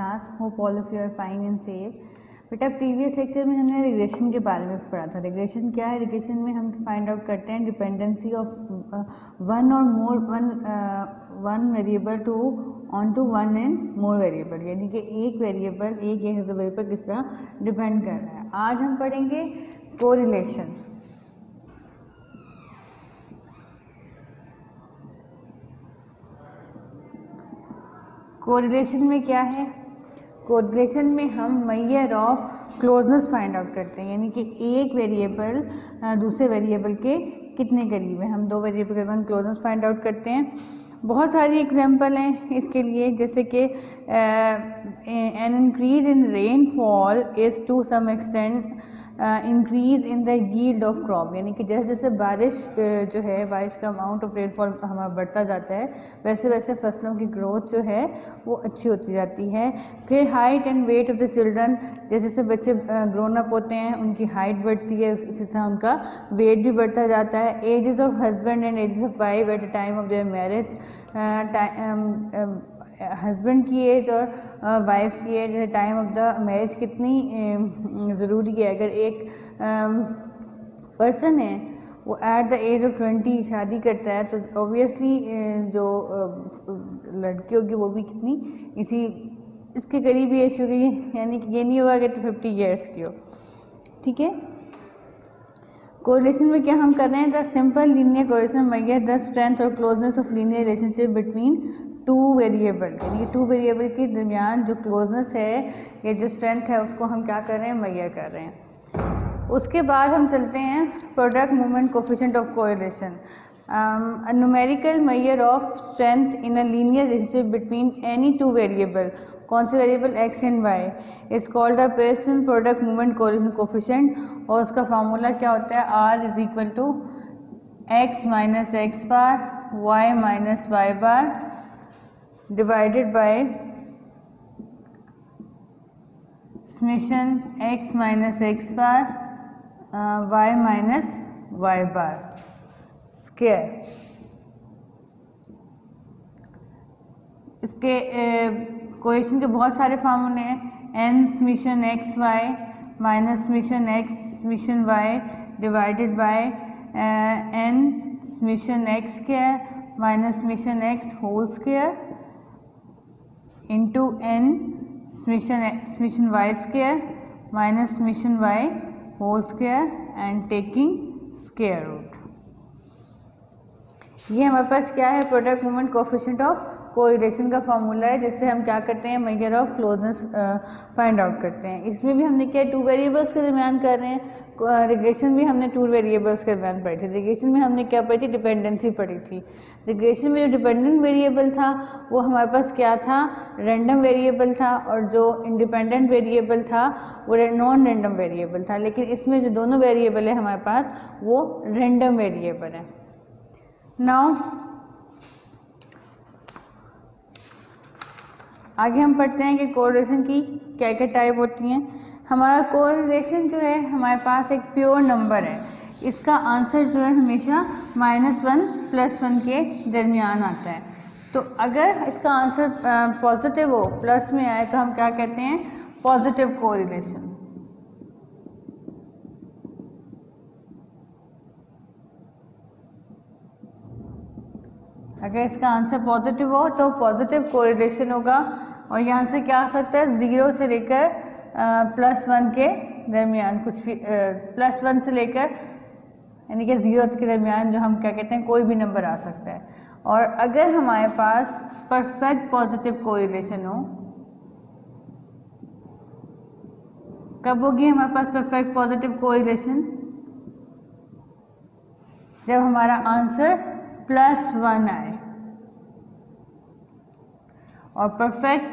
class. Hope all of you are fine and safe. बेटा previous lecture में हमने regression के बारे में पढ़ा था. रिग्रेशन क्या है? रिग्रेशन में हम फाइंड आउट करते हैं डिपेंडेंसी ऑफ वन और more one variable to on to one and more variable, यानी कि एक वेरिएबल एक वेरिएबल पर किस तरह डिपेंड कर रहा है. आज हम पढ़ेंगे कोरिलेशन. कोरिलेशन में क्या है? कोरिलेशन में हम major of closeness find out करते हैं, यानी कि एक वेरिएबल दूसरे वेरिएबल के कितने करीब है. हम दो वेरिएबल के दरमियान क्लोजनेस फाइंड आउट करते हैं. बहुत सारी एग्जांपल हैं इसके लिए, जैसे कि an increase in rainfall is to some extent increase in the yield of crop, यानी कि जैसे जैसे बारिश जो है, बारिश का अमाउंट ऑफ रेनफॉल हमारा बढ़ता जाता है, वैसे वैसे फसलों की ग्रोथ जो है वो अच्छी होती जाती है. फिर height and weight of the children, जैसे जैसे बच्चे ग्रोन अप होते हैं उनकी हाइट बढ़ती है, उसी तरह उनका वेट भी बढ़ता जाता है. Ages of husband and ages of wife at the time of their marriage, husband की एज और वाइफ की age time of the marriage कितनी ज़रूरी है. अगर एक पर्सन है वो एट द एज ऑफ 20 शादी करता है तो ऑब्वियसली जो लड़की होगी वो भी कितनी इसके करीब एज होगी, यानी कि ये नहीं होगा कि 50 ईयर्स की हो. ठीक है. कोरिलेशन में क्या हम कर रहे हैं? The simple linear correlation measure the strength और closeness of linear relationship between two variable, यानी कि टू वेरिएबल के दरमियान जो क्लोजनेस है या जो स्ट्रेंथ है उसको हम क्या कर रहे हैं? मेजर कर रहे हैं. उसके बाद हम चलते हैं product moment coefficient of correlation. A numerical measure of strength in a linear relationship between any two variable, कौन से variable x and y, is called the Pearson product moment correlation coefficient. और उसका फार्मूला क्या होता है? r is equal to x minus x bar y minus y bar divided by summation x minus x bar y minus y bar square. इसके correlation के बहुत सारे फार्मूले हैं. n summation x y minus summation x summation y divided by n summation x square minus summation x whole square into n summation y square minus summation y whole square and taking square root. ये हमारे पास क्या है? Product moment coefficient of correlation का formula है, जिससे हम क्या करते हैं? Measure of closeness find out करते हैं. इसमें भी हमने क्या टू वेरिएबल्स के दरमियान कर रहे हैं. रिग्रेशन भी हमने टू वेरिएबल्स के दरमियान पढ़ी थी. रिग्रेशन में हमने क्या पढ़ी थी? डिपेंडेंसी पढ़ी थी. रिग्रेशन में जो डिपेंडेंट वेरिएबल था वो हमारे पास क्या था? रैंडम वेरिएबल था, और जो इंडिपेंडेंट वेरिएबल था वो नॉन रैंडम वेरिएबल था. लेकिन इसमें जो दोनों वेरिएबल है हमारे पास वो रैंडम वेरिएबल है. नाउ आगे हम पढ़ते हैं कि कोरिलेशन की क्या क्या टाइप होती हैं. हमारा कोरिलेशन जो है हमारे पास एक प्योर नंबर है. इसका आंसर जो है हमेशा -1 + 1 के दरमियान आता है. तो अगर इसका आंसर पॉजिटिव हो, प्लस में आए, तो हम क्या कहते हैं? Positive correlation. अगर इसका आंसर पॉजिटिव हो तो पॉजिटिव कोरिलेशन होगा. और यहाँ से क्या आ सकता है? 0 से लेकर +1 के दरमियान, कुछ भी +1 से लेकर यानी कि 0 के दरमियान जो हम क्या कहते हैं? कोई भी नंबर आ सकता है. और अगर हमारे पास परफेक्ट पॉजिटिव कोरिलेशन हो, कब होगी हमारे पास परफेक्ट पॉजिटिव कोरिलेशन? जब हमारा आंसर +1 आए. और परफेक्ट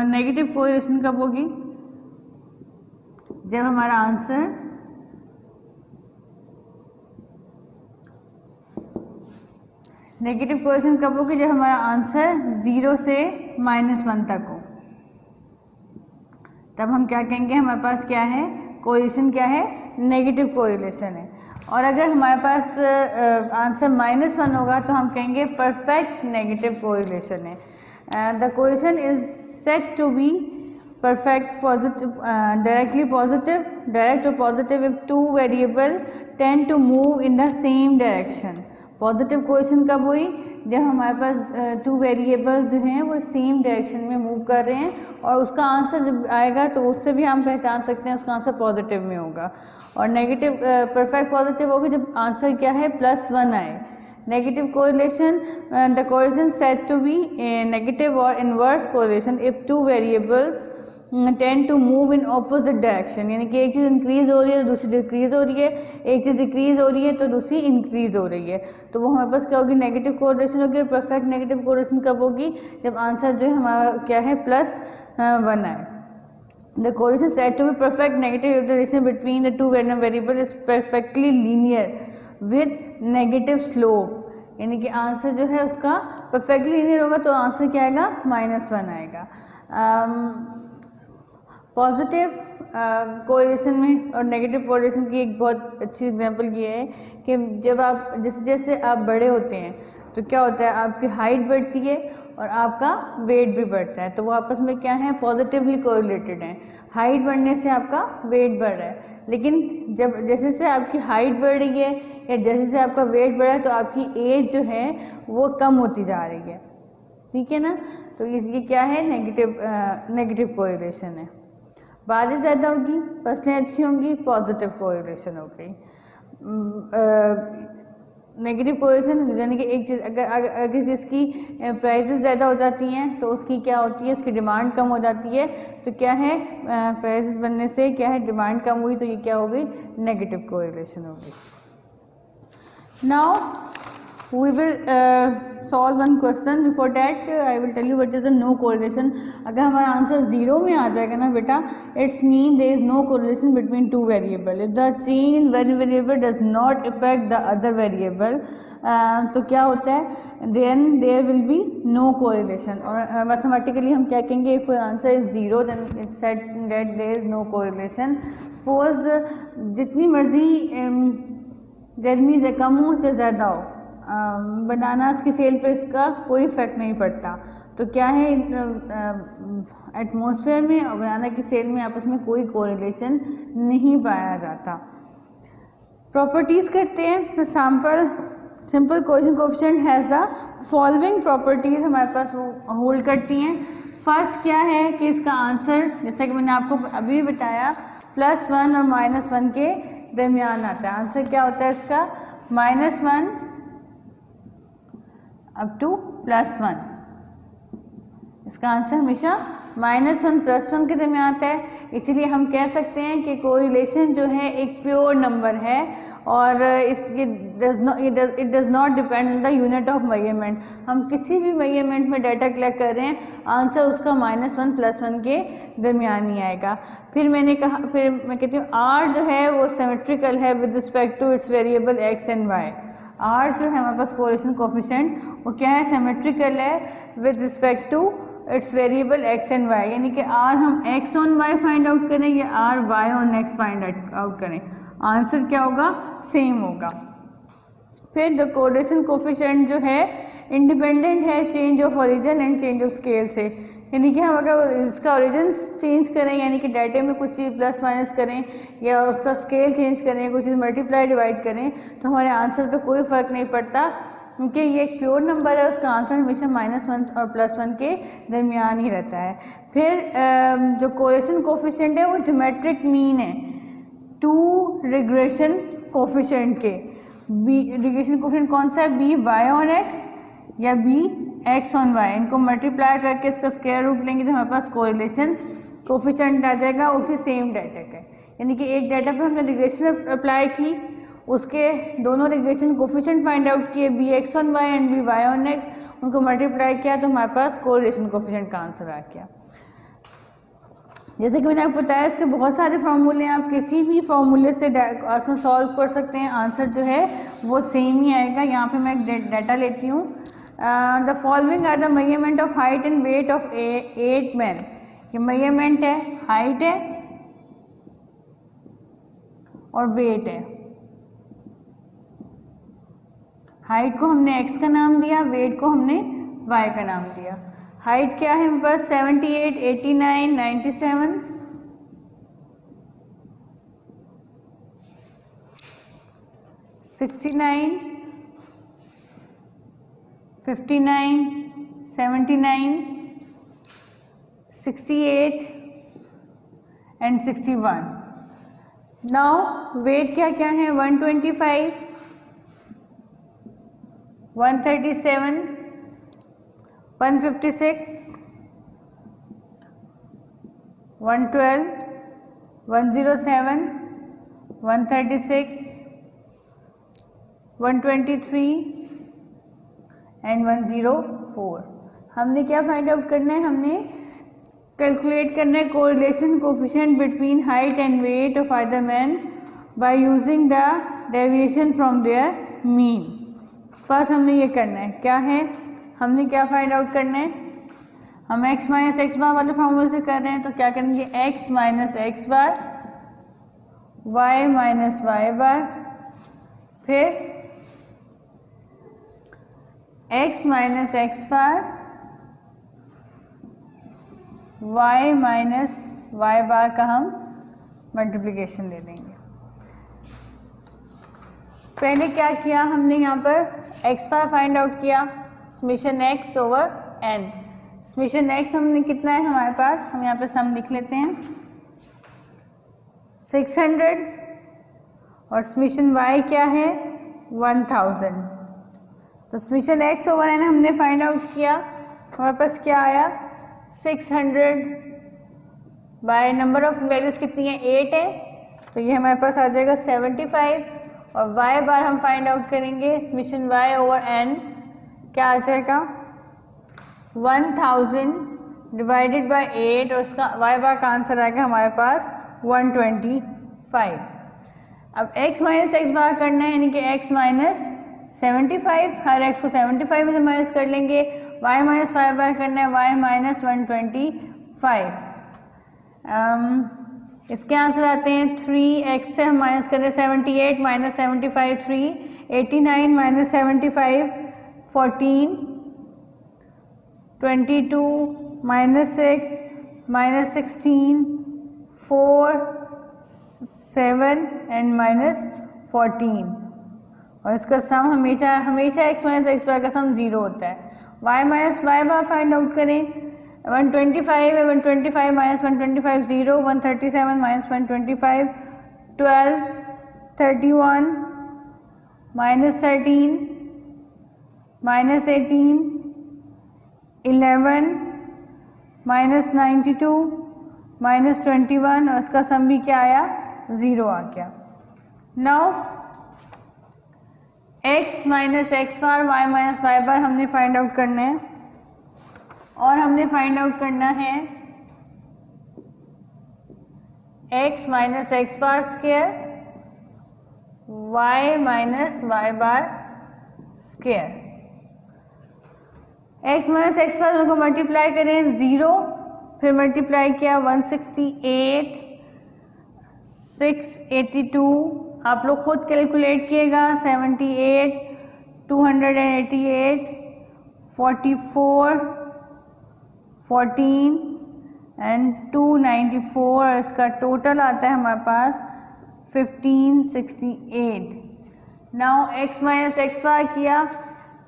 नेगेटिव कोरिलेशन कब होगी? जब हमारा आंसर नेगेटिव कोरिलेशन कब होगी? जब हमारा आंसर 0 से -1 तक हो. तब हम क्या कहेंगे? हमारे पास क्या है? कोरिलेशन क्या है? नेगेटिव कोरिलेशन है. और अगर हमारे पास आंसर -1 होगा तो हम कहेंगे परफेक्ट नेगेटिव कोरिलेशन है. The correlation is said to be perfect positive, directly positive, direct or positive if two variable tend to move in the same direction. Positive question कब हुई, जब हमारे पास टू वेरिएबल्स जो हैं वो सेम डायरेक्शन में move कर रहे हैं, और उसका आंसर जब आएगा तो उससे भी हम पहचान सकते हैं उसका आंसर पॉजिटिव में होगा. और नेगेटिव परफेक्ट पॉजिटिव होगा जब आंसर क्या है +1 आए. Negative correlation, the correlation said to be a negative or inverse correlation if two variables tend to move in opposite direction. यानी कि एक चीज़ इंक्रीज हो रही है तो दूसरी डिक्रीज हो रही है, एक चीज़ डिक्रीज हो रही है तो दूसरी इंक्रीज हो रही है, तो वो हमारे पास क्या होगी, नेगेटिव कोरिलेशन होगी. और परफेक्ट नेगेटिव कोरिलेशन कब होगी, जब आंसर जो है हमारा क्या है +1 आए. The correlation said to be perfect negative if the relation between the two random variable is perfectly linear with negative slope. यानी कि आंसर जो है उसका परफेक्टली लीनियर होगा तो आंसर क्या आएगा -1 आएगा. पॉजिटिव कोरिलेशन में और नेगेटिव कोरिलेशन की एक बहुत अच्छी एग्जांपल ये है कि जब आप जैसे जैसे आप बड़े होते हैं तो क्या होता है, आपकी हाइट बढ़ती है और आपका वेट भी बढ़ता है, तो वो आपस में क्या है पॉजिटिवली कोरिलेटेड हैं. हाइट बढ़ने से आपका वेट बढ़ रहा है, लेकिन जब जैसे से आपकी हाइट बढ़ रही है या जैसे से आपका वेट बढ़ रहा है तो आपकी एज जो है वो कम होती जा रही है. ठीक है ना, तो ये क्या है नेगेटिव कोरिलेशन है. बारिश ज़्यादा होगी, फसलें अच्छी होंगी, पॉजिटिव कोरिलेशन हो गई. नेगेटिव कोरिलेशन यानी कि एक चीज़ अगर किसी चीज़ की प्राइसेस ज़्यादा हो जाती हैं तो उसकी क्या होती है, उसकी डिमांड कम हो जाती है, तो क्या है प्राइसेस बनने से क्या है डिमांड कम हुई, तो ये क्या हो गई नेगेटिव कोरिलेशन हो गई. Now we will solve one question. Before that I will tell you what is the no correlation. अगर हमारा आंसर 0 में आ जाएगा ना बेटा, it's mean there is no correlation between two variable. If the change in one variable does not affect the other variable, तो क्या होता है, then there will be no correlation. और mathematically हम क्या कहेंगे, if answer is 0 then it's said that there is no correlation. Suppose जितनी मर्जी गर्मी से कम हो चाहे ज़्यादा हो, बनानास की सेल पे इसका कोई इफेक्ट नहीं पड़ता, तो क्या है एटमॉस्फेयर में और बनाना की सेल में आपस में कोई कोरिलेशन नहीं पाया जाता. प्रॉपर्टीज़ करते हैं. तो simple coefficient coefficient has the following properties हमारे पास वो होल्ड करती हैं. फर्स्ट क्या है कि इसका आंसर जैसा कि मैंने आपको अभी बताया +1 और -1 के दरमियान आता है. आंसर क्या होता है इसका -1 अप टू +1. इसका आंसर हमेशा -1 +1 के दरमियान आता है. इसीलिए हम कह सकते हैं कि कोरिलेशन जो है एक प्योर नंबर है और it does not depend on the unit of measurement. हम किसी भी मेजरमेंट में डाटा कलेक्ट कर रहे हैं, आंसर उसका -1 +1 के दरमियान ही आएगा. फिर मैं कहती हूँ R जो है वो सिमेट्रिकल है with respect to its variable x and y. R जो है हमारे पास कोरिलेशन कोफिशिएंट वो क्या है सिमेट्रिकल है with respect to its variable x and y. यानी कि R हम x on y find out करें या R y on x find out करें, आंसर क्या होगा सेम होगा. फिर द कोरिलेशन कोफिशिएंट जो है इंडिपेंडेंट है change of origin and change of scale से. यानी कि हम अगर इसका ओरिजिन चेंज करें यानी कि डाटा में कुछ चीज़ प्लस माइनस करें या उसका स्केल चेंज करें, कुछ चीज़ मल्टीप्लाई डिवाइड करें, तो हमारे आंसर पे कोई फ़र्क नहीं पड़ता क्योंकि ये एक प्योर नंबर है. उसका आंसर हमेशा -1 और +1 के दरमियान ही रहता है. फिर जो कोरिलेशन कोफिशिएंट है वो ज्योमेट्रिक मीन है टू रिग्रेशन कोफिशिएंट के. रिग्रेशन कोफिशिएंट कौन सा है, BY ऑन x या BX ऑन y. इनको मल्टीप्लाई करके इसका स्क्वायर रूट लेंगे तो हमारे पास कोरिलेशन कोफिशिएंट आ जाएगा उसी सेम डाटा का. यानी कि एक डाटा पे हमने रिग्रेशन अप्लाई की, उसके दोनों रिग्रेशन कोफिशिएंट फाइंड आउट किए BX on y and BY on x, उनको मल्टीप्लाई किया तो हमारे पास कोरिलेशन कोफिशिएंट का आंसर आ गया. जैसे कि मैंने आपको बताया इसके बहुत सारे फार्मूले हैं, आप किसी भी फार्मूले से आंसर सॉल्व कर सकते हैं, आंसर जो है वो सेम ही आएगा. यहाँ पे मैं एक डाटा लेती हूँ. The following are the measurement of height and weight of 8 man. ये मेजरमेंट है, हाइट है और वेट है. हाइट को हमने x का नाम दिया, वेट को हमने y का नाम दिया. हाइट क्या है मेरे पास 78, 89, 97, 69, 59, 79, 68 एंड 61। नाउ वेट क्या क्या है 125, 137, 156, 112, 107, 136, 123 एंड 104। हमने क्या फाइंड आउट करना है, हमने कैलकुलेट करना है correlation coefficient between height and weight of either man by using the deviation from there mean. First हमने ये करना है, क्या है, हमने क्या फाइंड आउट करना है, हम x माइनस एक्स बार वाले फॉर्मूले से कर रहे हैं, तो क्या करेंगे x minus x bar, y minus y बार, फिर x minus x bar, y minus y बार का हम मल्टीप्लिकेशन ले लेंगे। पहले क्या किया हमने, यहाँ पर x बार फाइंड आउट किया, summation x over n। Summation x हमने कितना है हमारे पास, हम यहाँ पे सम लिख लेते हैं 600, और समेशन y क्या है 1000। तो समेशन x ओवर n हमने फाइंड आउट किया, हमारे पास क्या आया 600 बाय नंबर ऑफ वैल्यूज कितनी है 8 है, तो ये हमारे पास आ जाएगा 75, और y बार हम फाइंड आउट करेंगे, समेशन y ओवर n क्या आ जाएगा 1000 डिवाइडेड बाय 8, और उसका y बार का आंसर आएगा हमारे पास 125। अब x माइनस एक्स बार करना है, यानी कि x माइनस 75, हर x को 75 में से माइनस कर लेंगे, y माइनस वाई बार करना है, y माइनस 125। इसके आंसर आते हैं 3x से हम माइनस कर रहे हैं 78 minus 75 3, 89 minus 75 14, 22 minus 6 minus 16 4 7 and minus 14, और इसका सम हमेशा x माइनस एक्स बार का सम 0 होता है। y माइनस वाई बार फाइंड आउट करें, 125 है, 125 minus 125 0, 137 minus 125 12, 31 minus 13 minus 18 11 minus 92 minus 21, और इसका सम भी क्या आया 0 आ गया। Now x minus x bar y minus y बार हमने फाइंड आउट करना है, और हमने फाइंड आउट करना है x minus x bar square y minus y bar square. x minus x बार उनको मल्टीप्लाई करें 0, फिर मल्टीप्लाई किया 168 682, आप लोग खुद कैलकुलेट किएगा 78 288 44 14 एंड 294, और इसका टोटल आता है हमारे पास 1568। नाउ x माइनस एक्स बार किया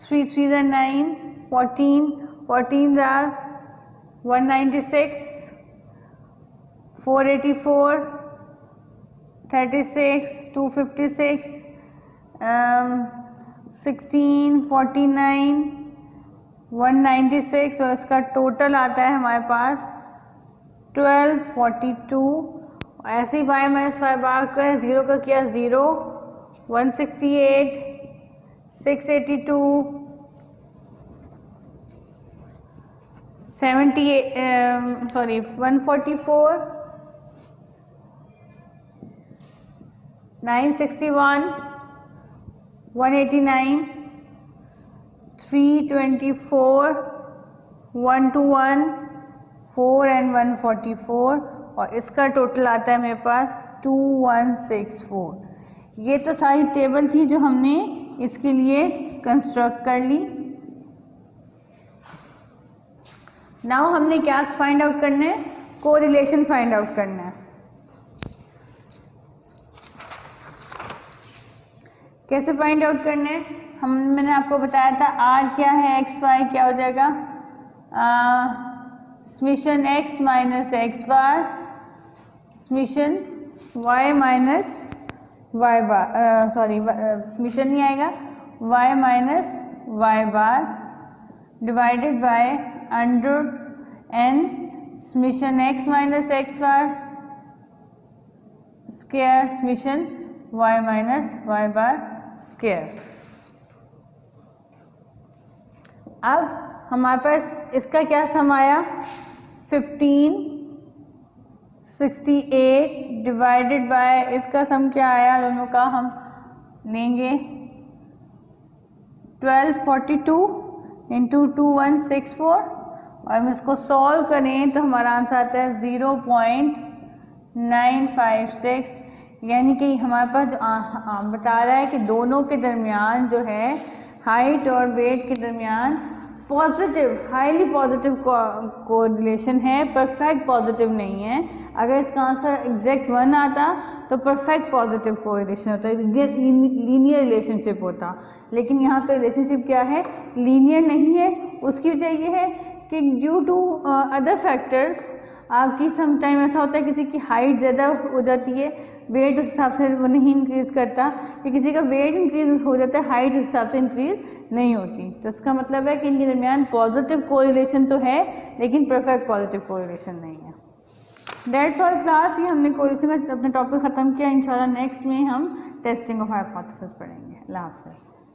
3 3 9 14 14 196 484 36 256 16 49 196, और इसका टोटल आता है हमारे पास 1242। ऐसे ही y माइनस वाई बार कर 0 का किया 0, 168 682 144 961 189 324 121 4 एंड 144, और इसका टोटल आता है मेरे पास 2164। ये तो सारी टेबल थी जो हमने इसके लिए कंस्ट्रक्ट कर ली। नाउ हमने क्या फाइंड आउट करना है, कोरिलेशन फाइंड आउट करना है। कैसे फाइंड आउट करना है, मैंने आपको बताया था आर क्या है, एक्स वाई क्या हो जाएगा, summation x minus x bar summation y minus y bar, sorry summation नहीं आएगा, y minus y bar divided by under n summation x minus x bar square summation y minus y bar square. अब हमारे पास इसका क्या सम आया, 1568 divided by इसका सम क्या आया, दोनों का हम लेंगे 1242 इंटू 2164 और हम इसको सॉल्व करें तो हमारा आंसर आता है 0.956, यानी कि हमारे पास जो बता रहा है कि दोनों के दरमियान जो है हाइट और वेट के दरमियान पॉजिटिव, हाईली पॉजिटिव कोरिलेशन है, परफेक्ट पॉजिटिव नहीं है। अगर इसका आंसर एग्जैक्ट 1 आता तो परफेक्ट पॉजिटिव कोरिलेशन होता है, लीनियर रिलेशनशिप होता, लेकिन यहाँ पे रिलेशनशिप क्या है, लीनियर नहीं है। उसकी वजह ये है कि ड्यू टू अदर फैक्टर्स आपकी समटाइम ऐसा होता है किसी की हाइट ज़्यादा हो जाती है, वेट उस हिसाब से वो नहीं इंक्रीज़ करता, या किसी का वेट इंक्रीज हो जाता है, हाइट उस हिसाब से इंक्रीज़ नहीं होती। तो इसका मतलब है कि इनके दरमियान पॉजिटिव कोरिलेशन तो है लेकिन परफेक्ट पॉजिटिव कोरिलेशन नहीं है। दैट्स ऑल क्लास, ये हमने कोरिलेशन का अपना टॉपिक ख़त्म किया। इंशाल्लाह नेक्स्ट में हम टेस्टिंग ऑफ हाइपोथेसिस पढ़ेंगे। अल्लाह हाफ़िज़।